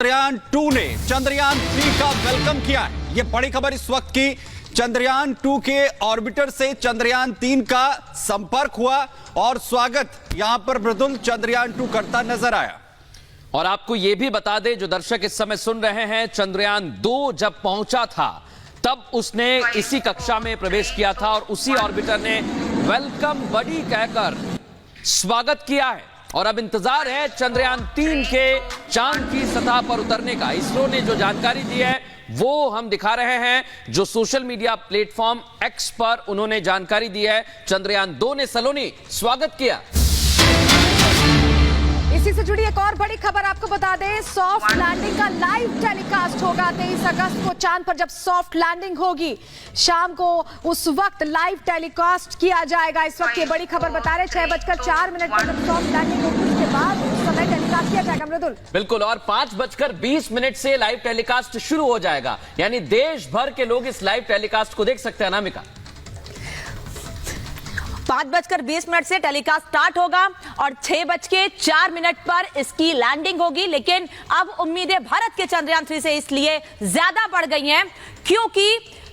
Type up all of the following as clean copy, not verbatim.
चंद्रयान 2 ने चंद्रयान 3 का वेलकम किया है। यह बड़ी खबर इस वक्त की। चंद्रयान 2 के ऑर्बिटर से चंद्रयान 3 का संपर्क हुआ और स्वागत यहां पर मृदुल चंद्रयान 2 करता नजर आया। और आपको यह भी बता दें, जो दर्शक इस समय सुन रहे हैं, चंद्रयान 2 जब पहुंचा था तब उसने इसी कक्षा में प्रवेश किया था और उसी ऑर्बिटर ने वेलकम बडी कहकर स्वागत किया है। और अब इंतजार है चंद्रयान 3 के चांद की सतह पर उतरने का। इसरो ने जो जानकारी दी है वो हम दिखा रहे हैं, जो सोशल मीडिया प्लेटफॉर्म एक्स पर उन्होंने जानकारी दी है। चंद्रयान 2 ने सलोनी स्वागत किया। इसी से जुड़ी एक और बड़ी खबर आपको बता दें, सॉफ्ट लैंडिंग का लाइव टेलीकास्ट होगा 23 अगस्त को। चांद पर जब सॉफ्ट लैंडिंग होगी शाम को, उस वक्त लाइव टेलीकास्ट किया जाएगा। इस वक्त ये बड़ी खबर बता रहे 6:04 पर जब सॉफ्ट लैंडिंग होगी उसके बाद उस समय टेलीकास्ट किया जाएगा। मृदुल बिल्कुल, और 5:20 से लाइव टेलीकास्ट शुरू हो जाएगा, यानी देश भर के लोग इस लाइव टेलीकास्ट को देख सकते हैं। अनामिका, 5:20 से टेलीकास्ट स्टार्ट होगा और 6:04 पर इसकी लैंडिंग होगी। लेकिन अब उम्मीदें भारत के चंद्रयान 3 से इसलिए ज्यादा बढ़ गई हैं क्योंकि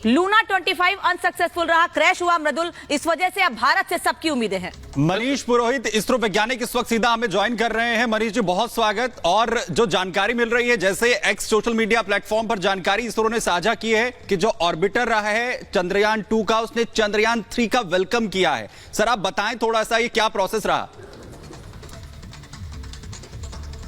लूना 25 अनसक्सेसफुल रहा, क्रैश हुआ मृदुल। इस वजह से अब भारत से सबकी उम्मीदें हैं। मनीष पुरोहित, इसरो वैज्ञानिक इस वक्त सीधा हमें ज्वाइन कर रहे हैं। मनीष जी, बहुत स्वागत। और जो जानकारी मिल रही है, जैसे एक्स सोशल मीडिया प्लेटफॉर्म पर जानकारी इसरो ने साझा की है कि जो ऑर्बिटर रहा है चंद्रयान 2 का, उसने चंद्रयान 3 का वेलकम किया है। सर आप बताएं थोड़ा सा, ये क्या प्रोसेस रहा?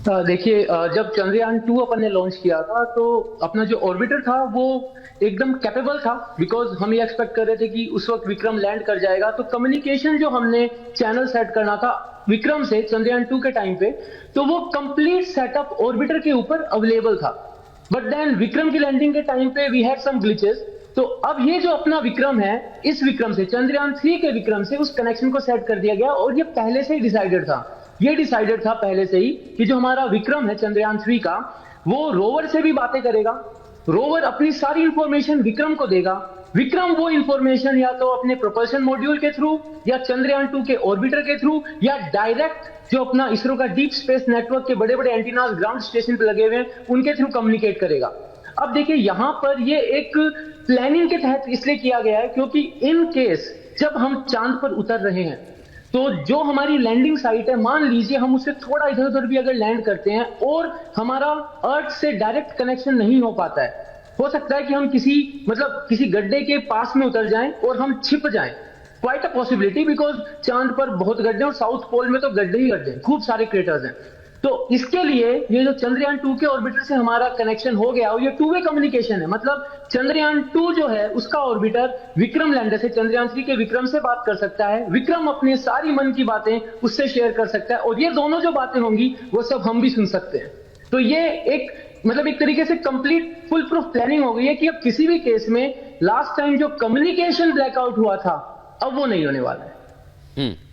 देखिए, जब चंद्रयान 2 अपन ने लॉन्च किया था तो अपना जो ऑर्बिटर था वो एकदम कैपेबल था, बिकॉज हम ये एक्सपेक्ट कर रहे थे कि उस वक्त विक्रम लैंड कर जाएगा। तो कम्युनिकेशन जो हमने चैनल सेट करना था विक्रम से चंद्रयान 2 के टाइम पे, तो वो कंप्लीट सेटअप ऑर्बिटर के ऊपर अवेलेबल था। बट देन विक्रम की लैंडिंग के टाइम पे वी हैड सम ग्लिचेस। तो अब ये जो अपना विक्रम है, इस विक्रम से चंद्रयान 3 के विक्रम से उस कनेक्शन को सेट कर दिया गया और ये पहले से ही डिसाइडेड था। ये डिसाइडेड था पहले से ही कि जो हमारा विक्रम है चंद्रयान 3 का, वो रोवर से भी बातें करेगा। रोवर अपनी सारी इंफॉर्मेशन विक्रम को देगा। विक्रम वो इंफॉर्मेशन या तो अपने प्रोपल्शन मॉड्यूल के थ्रू या चंद्रयान 2 के ऑर्बिटर के थ्रू या डायरेक्ट जो अपना इसरो का डीप स्पेस नेटवर्क के बड़े बड़े एंटीनास ग्राउंड स्टेशन पे लगे हुए हैं उनके थ्रू कम्युनिकेट करेगा। अब देखिए, यहां पर ये एक प्लानिंग के तहत इसलिए किया गया है क्योंकि इन केस जब हम चांद पर उतर रहे हैं तो जो हमारी लैंडिंग साइट है, मान लीजिए हम उससे थोड़ा इधर उधर भी अगर लैंड करते हैं और हमारा अर्थ से डायरेक्ट कनेक्शन नहीं हो पाता है, हो सकता है कि हम किसी गड्ढे के पास में उतर जाएं और हम छिप जाएं। क्वाइट अ पॉसिबिलिटी, बिकॉज चांद पर बहुत गड्ढे और साउथ पोल में तो गड्ढे ही गड्ढे, खूब सारे क्रेटर्स हैं। तो इसके लिए ये जो चंद्रयान 2 के ऑर्बिटर से हमारा कनेक्शन हो गया और ये 2 वे कम्युनिकेशन है। मतलब चंद्रयान 2 जो है उसका ऑर्बिटर विक्रम लैंडर से चंद्रयान 3 के विक्रम से बात कर सकता है, विक्रम अपने सारी मन की बातें उससे शेयर कर सकता है और ये दोनों जो बातें होंगी वो सब हम भी सुन सकते हैं। तो ये एक तरीके से कंप्लीट फुल प्रूफ प्लानिंग हो गई है कि अब किसी भी केस में लास्ट टाइम जो कम्युनिकेशन ब्लैकआउट हुआ था अब वो नहीं होने वाला है।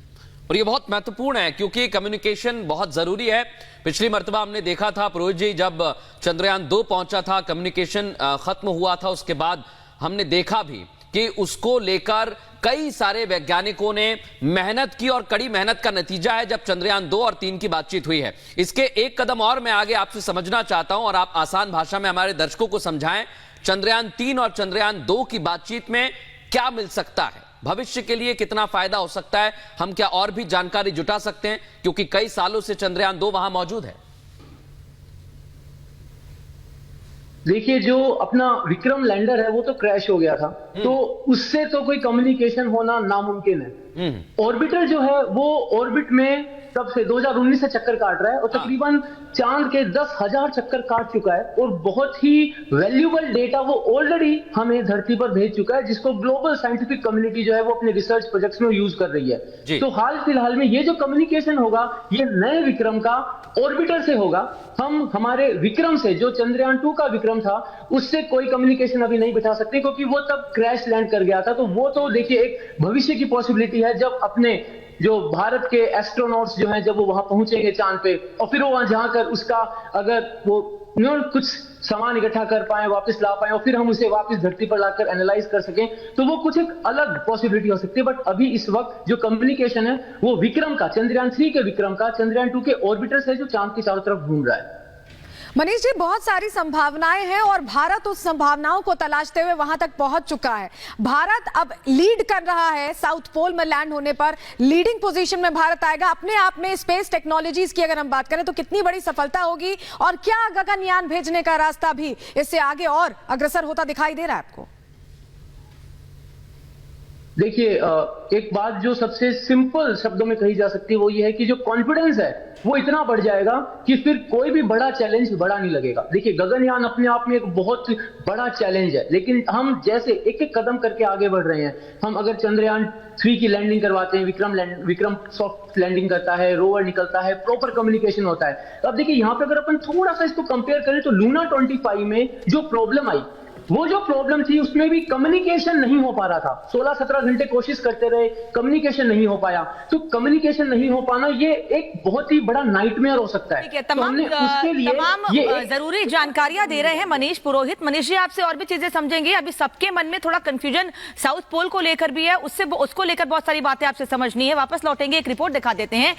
और ये बहुत महत्वपूर्ण है क्योंकि कम्युनिकेशन बहुत जरूरी है। पिछली मर्तबा हमने देखा था पुरोहित जी, जब चंद्रयान 2 पहुंचा था, कम्युनिकेशन खत्म हुआ था, उसके बाद हमने देखा भी कि उसको लेकर कई सारे वैज्ञानिकों ने मेहनत की और कड़ी मेहनत का नतीजा है जब चंद्रयान 2 और 3 की बातचीत हुई है। इसके एक कदम और मैं आगे आपसे समझना चाहता हूं और आप आसान भाषा में हमारे दर्शकों को समझाएं, चंद्रयान 3 और चंद्रयान 2 की बातचीत में क्या मिल सकता है, भविष्य के लिए कितना फायदा हो सकता है, हम क्या और भी जानकारी जुटा सकते हैं, क्योंकि कई सालों से चंद्रयान 2 वहां मौजूद है। देखिए, जो अपना विक्रम लैंडर है वो तो क्रैश हो गया था, तो उससे तो कोई कम्युनिकेशन होना नामुमकिन है। ऑर्बिटर जो है वो ऑर्बिट में तब से 2019 से चक्कर काट रहा है और तकरीबन चांद के 10,000 चक्कर काट चुका है और बहुत ही वैल्यूबल डेटा वो ऑलरेडी हमें धरती पर भेज चुका है, जिसको ग्लोबल साइंटिफिक कम्युनिटी जो है वो अपने रिसर्च प्रोजेक्ट्स में यूज कर रही है। तो हाल फिलहाल में ये जो कम्युनिकेशन होगा ये नए विक्रम का ऑर्बिटर से होगा। हम हमारे विक्रम से, जो चंद्रयान 2 का विक्रम था, उससे कोई कम्युनिकेशन अभी नहीं बिठा सकते क्योंकि वो तब क्रैश लैंड कर गया था। तो वो तो देखिए एक भविष्य की पॉसिबिलिटी है, जब अपने जो भारत के एस्ट्रोनॉट्स जो हैं जब वो वहां पहुंचेंगे चांद पे और फिर वो वहां जाकर उसका अगर वो कुछ सामान इकट्ठा कर पाए, वापस ला पाए और फिर हम उसे वापस धरती पर लाकर एनालाइज कर सकें, तो वो कुछ एक अलग पॉसिबिलिटी हो सकती है। बट अभी इस वक्त जो कम्युनिकेशन है वो विक्रम का, चंद्रयान 3 के विक्रम का, चंद्रयान 2 के ऑर्बिटर से जो चांद की चारों तरफ घूम रहा है। मनीष जी, बहुत सारी संभावनाएं हैं और भारत उस संभावनाओं को तलाशते हुए वहां तक पहुंच चुका है। भारत अब लीड कर रहा है, साउथ पोल में लैंड होने पर लीडिंग पोजीशन में भारत आएगा। अपने आप में स्पेस टेक्नोलॉजीज की अगर हम बात करें तो कितनी बड़ी सफलता होगी, और क्या गगनयान भेजने का रास्ता भी इससे आगे और अग्रसर होता दिखाई दे रहा है आपको? देखिए, एक बात जो सबसे सिंपल शब्दों में कही जा सकती है वो ये है कि जो कॉन्फिडेंस है वो इतना बढ़ जाएगा कि फिर कोई भी बड़ा चैलेंज बड़ा नहीं लगेगा। देखिए, गगनयान अपने आप में एक बहुत बड़ा चैलेंज है, लेकिन हम जैसे एक एक कदम करके आगे बढ़ रहे हैं। हम अगर चंद्रयान 3 की लैंडिंग करवाते हैं, विक्रम सॉफ्ट लैंडिंग करता है, रोवर निकलता है, प्रॉपर कम्युनिकेशन होता है। अब देखिए, यहाँ पे अगर अपन थोड़ा सा इसको कंपेयर करें तो लूना 25 में जो प्रॉब्लम आई, वो जो प्रॉब्लम थी उसमें भी कम्युनिकेशन नहीं हो पा रहा था। 16-17 घंटे कोशिश करते रहे, कम्युनिकेशन नहीं हो पाया। तो कम्युनिकेशन नहीं हो पाना ये एक बहुत ही बड़ा नाइटमेयर हो सकता है। ठीक है, तमाम जरूरी जानकारियां दे रहे हैं मनीष पुरोहित। मनीष जी, आपसे और भी चीजें समझेंगे। अभी सबके मन में थोड़ा कंफ्यूजन साउथ पोल को लेकर भी है, उसको लेकर बहुत सारी बातें आपसे समझनी है। वापस लौटेंगे, एक रिपोर्ट दिखा देते हैं।